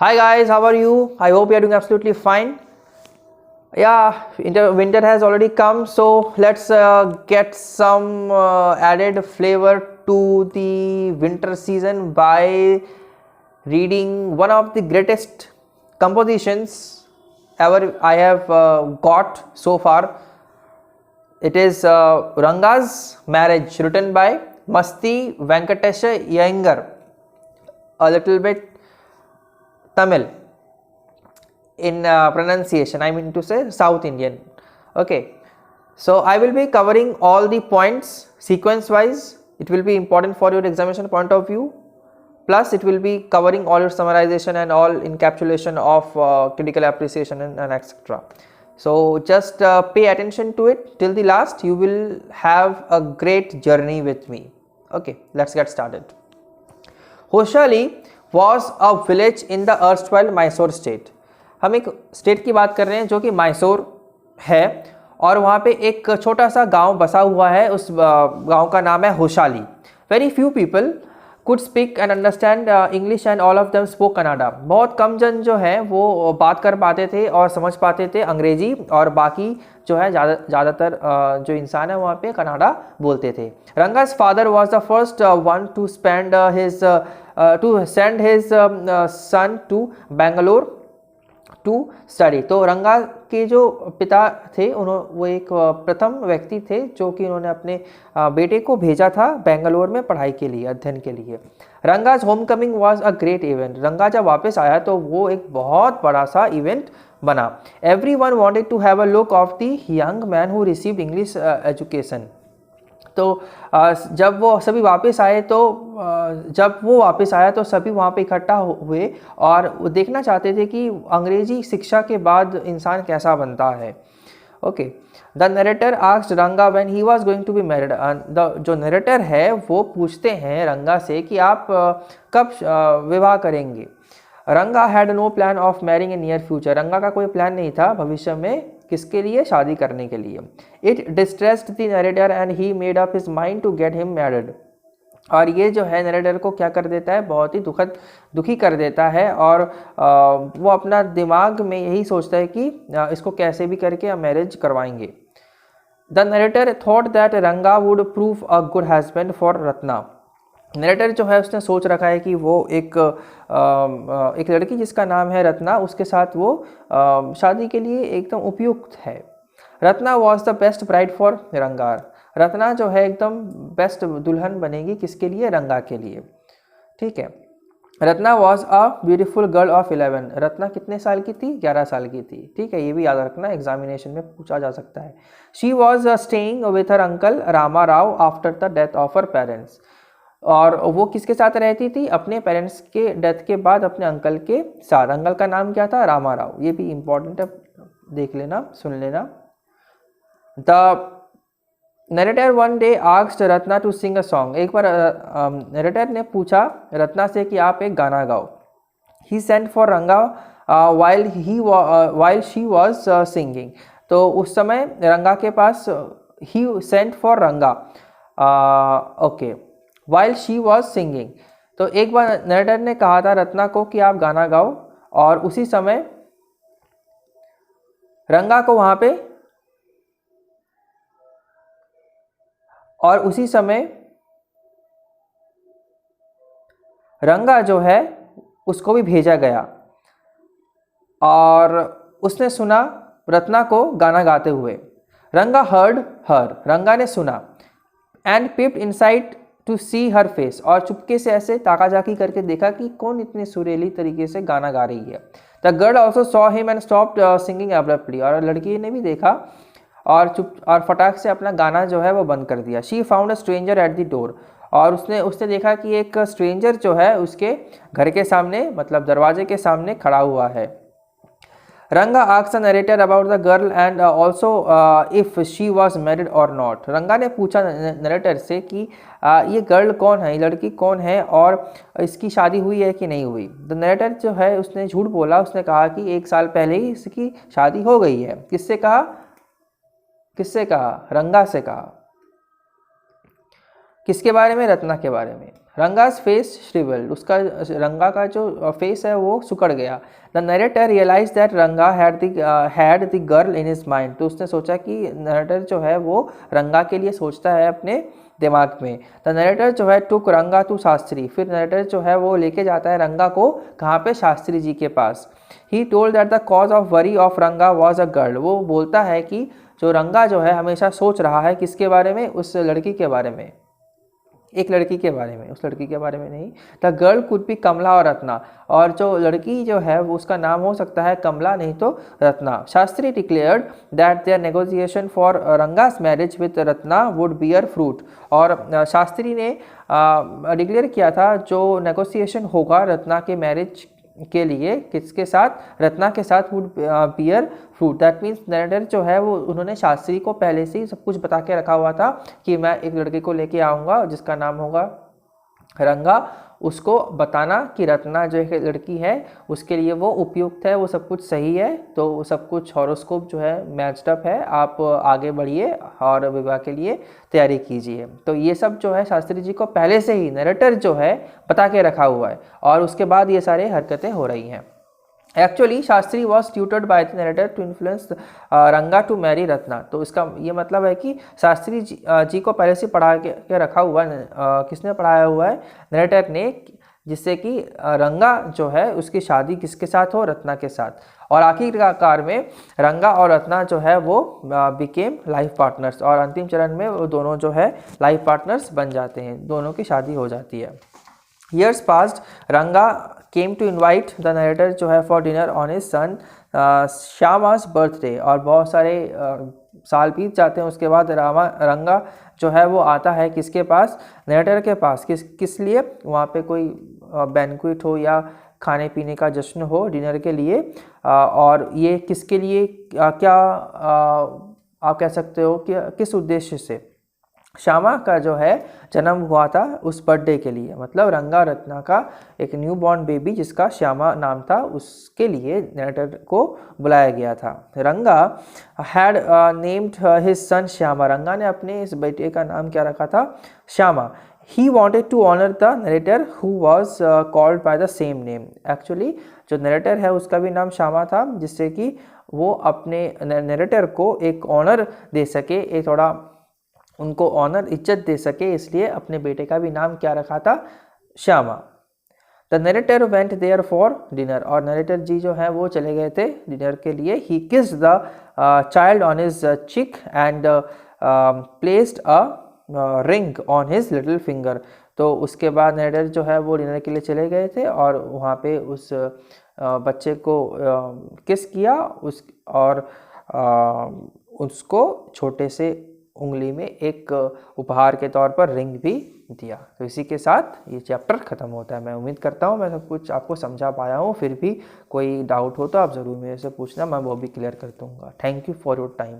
Hi guys, how are you? I hope you are doing absolutely fine. Yeah, winter has already come, so let's get some added flavor to the winter season by reading one of the greatest compositions ever I have got so far. It is Ranga's Marriage, written by Masti Venkatesha Iyengar, a little bit Tamil in pronunciation, I mean to say South Indian. Okay, so I will be covering all the points sequence wise. It will be important for your examination point of view, plus it will be covering all your summarization and all encapsulation of critical appreciation and etc. So just pay attention to it till the last. You will have a great journey with me. Okay, let's get started. Hoshali was a village in the erstwhile Mysore state. हम एक state की बात कर रहे हैं जो कि मैसूर है और वहाँ पे एक छोटा सा गांव बसा हुआ है. उस गांव का नाम है Hoshali. Very few people could speak and understand English and all of them spoke Kannada. बहुत कम जन जो है वो बात कर पाते थे और समझ पाते थे अंग्रेजी, और बाकी जो है ज़्यादातर जो इंसान है वहाँ पे कनाडा बोलते थे. रंगा's father was the first one to send his son to Bangalore to study. तो रंगा के जो पिता थे वो एक प्रथम व्यक्ति थे जो कि उन्होंने अपने बेटे को भेजा था बेंगलोर में पढ़ाई के लिए, अध्ययन के लिए. Ranga's home coming was a great event. रंगा जब वापस आया तो वो एक बहुत बड़ा सा इवेंट बना. Every one wanted to have a look of the young man who received English education. तो जब वो सभी वापस आए तो सभी वहाँ पे इकट्ठा हुए और वो देखना चाहते थे कि अंग्रेजी शिक्षा के बाद इंसान कैसा बनता है. Okay, the narrator asked Ranga when he was going to be married. जो नरेटर है वो पूछते हैं रंगा से कि आप कब विवाह करेंगे. Ranga had no plan of marrying in near future. Ranga का कोई प्लान नहीं था भविष्य में किसके लिए, शादी करने के लिए. It distressed the narrator and he made up his mind to get him married. और ये जो है नरेटर को क्या कर देता है, बहुत ही दुखी कर देता है, और वो अपना दिमाग में यही सोचता है कि इसको कैसे भी करके मैरिज करवाएंगे. द नरेटर थॉट दैट रंगा would prove a good husband for Ratna. Narrator जो है उसने सोच रखा है कि वो एक लड़की जिसका नाम है रत्ना, उसके साथ वो शादी के लिए एकदम उपयुक्त है. Ratna was the best bride for रंगा. रत्ना जो है एकदम बेस्ट दुल्हन बनेगी किसके लिए, रंगा के लिए. ठीक है. Ratna was a beautiful girl of 11. Ratna कितने साल की थी, 11 साल की थी. ठीक है, ये भी याद रखना, एग्जामिनेशन में पूछा जा सकता है. She was staying with her uncle Rama Rao after the death of her parents. और वो किसके साथ रहती थी, अपने पेरेंट्स के डेथ के बाद अपने अंकल के साथ. अंकल का नाम क्या था, रामा राव. ये भी इम्पोर्टेंट है, देख लेना, सुन लेना. The narrator one day asked Ratna to sing a song. एक बार नरेटर ने पूछा रत्ना से कि आप एक गाना गाओ. ही सेंट फॉर रंगा वाइल शी वॉज सिंगिंग. तो उस समय रंगा के पास, ही सेंट फॉर रंगा, okay, while she was singing. तो एक बार नरेटर ने कहा था रत्ना को कि आप गाना गाओ, और उसी समय रंगा को वहाँ पे, और उसी समय रंगा जो है उसको भी भेजा गया, और उसने सुना रत्ना को गाना गाते हुए. रंगा हर्ड हर. रंगा ने सुना. And peeped inside to see her face. और चुपके से ऐसे ताकाजाकी करके देखा कि कौन इतने सुरीली तरीके से गाना गा रही है. The girl also saw him and stopped singing abruptly. और लड़की ने भी देखा और फटाक से अपना गाना जो है वो बंद कर दिया. She found a stranger at the door. और उसने देखा कि एक स्ट्रेंजर जो है उसके घर के सामने, मतलब दरवाजे के सामने खड़ा हुआ है. रंगा asked the narrator about the girl and also if she was married और नॉट. रंगा ने पूछा नरेटर से कि ये गर्ल कौन है, ये लड़की कौन है, और इसकी शादी हुई है कि नहीं हुई. द नरेटर जो है उसने झूठ बोला. उसने कहा कि 1 साल पहले ही इसकी शादी हो गई है. किससे कहा, रंगा से कहा. किसके बारे में, रत्ना के बारे में. रंगा's फेस श्रिवल्ड, उसका रंगा का जो फेस है वो सुकड़ गया। द नरेटर रियलाइज दैट रंगा had the girl in his mind, तो उसने सोचा कि नरेटर जो है वो रंगा के लिए सोचता है अपने दिमाग में। द नरेटर जो है टुक रंगा टू शास्त्री, फिर नरेटर जो है वो लेके जाता है रंगा को कहाँ पे, शास्त्री जी के पास। He told that the cause of worry of Ranga was a girl, वो बोलता है कि जो रंगा जो है हमेशा सोच रहा है किसके बारे में, उस लड़की के बारे में, एक लड़की के बारे में, उस लड़की के बारे में नहीं। द गर्ल कुड बी कमला और रत्ना, और जो लड़की जो है वो उसका नाम हो सकता है कमला नहीं तो Ratna. Shastri declared that their negotiation for Ranga's marriage with Ratna would bear fruit, और शास्त्री ने डिक्लेयर किया था जो नेगोशिएशन होगा रत्ना के मैरिज के लिए किसके साथ, रत्ना के साथ, would bear fruit. That means narrator जो है वो उन्होंने शास्त्री को पहले से ही सब कुछ बता के रखा हुआ था कि मैं एक लड़के को लेके आऊँगा जिसका नाम होगा रंगा, उसको बताना कि रत्ना जो एक लड़की है उसके लिए वो उपयुक्त है, वो सब कुछ सही है, तो सब कुछ हॉरोस्कोप जो है मैच्ड अप है, आप आगे बढ़िए और विवाह के लिए तैयारी कीजिए। तो ये सब जो है शास्त्री जी को पहले से ही नरेटर जो है बता के रखा हुआ है, और उसके बाद ये सारे हरकतें हो रही हैं। Actually Shastri was tutored by the narrator to influence Ranga to marry Ratna, तो इसका ये मतलब है कि शास्त्री जी को पहले से पढ़ा के रखा हुआ है, किसने पढ़ाया हुआ है, नरेटर ने, जिससे कि रंगा जो है उसकी शादी किसके साथ हो, रत्ना के साथ। और आखिरकार में रंगा और रत्ना जो है वो बिकेम लाइफ पार्टनर्स, और अंतिम चरण में वो दोनों जो है लाइफ पार्टनर्स बन जाते हैं, दोनों की शादी हो जाती है। Years passed, Ranga came to invite the narrator जो है for dinner on his son Shyama's birthday, और बहुत सारे साल बीत जाते हैं, उसके बाद रंगा जो है वो आता है किसके पास, नरेटर के पास, किस लिए, वहाँ पे कोई बैंक्वेट हो या खाने पीने का जश्न हो डिनर के लिए, और ये किसके लिए, क्या आप कह सकते हो कि किस उद्देश्य से, श्यामा का जो है जन्म हुआ था उस बर्थडे के लिए, मतलब रंगा रत्ना का एक न्यू बॉर्न बेबी जिसका श्यामा नाम था, उसके लिए नरेटर को बुलाया गया था। रंगा had named his son Shyama, रंगा ने अपने इस बेटे का नाम क्या रखा था, Shyama. He wanted to honour the narrator who was called by the same name, actually जो नरेटर है उसका भी नाम श्यामा था, जिससे कि वो अपने नरेटर को एक ऑनर दे सके, एक थोड़ा उनको ऑनर इज्जत दे सके, इसलिए अपने बेटे का भी नाम क्या रखा था, Shyama. The narrator went there for dinner, और नरेटर जी जो है वो चले गए थे डिनर के लिए। He kissed the child on his cheek and placed a ring on his little finger, तो उसके बाद नरेटर जो है वो डिनर के लिए चले गए थे और वहाँ पे उस बच्चे को किस किया और उसको छोटे से उंगली में एक उपहार के तौर पर रिंग भी दिया। तो इसी के साथ ये चैप्टर ख़त्म होता है। मैं उम्मीद करता हूँ मैं सब कुछ आपको समझा पाया हूँ, फिर भी कोई डाउट हो तो आप ज़रूर मेरे से पूछना, मैं वो भी क्लियर कर दूँगा। Thank you for your time.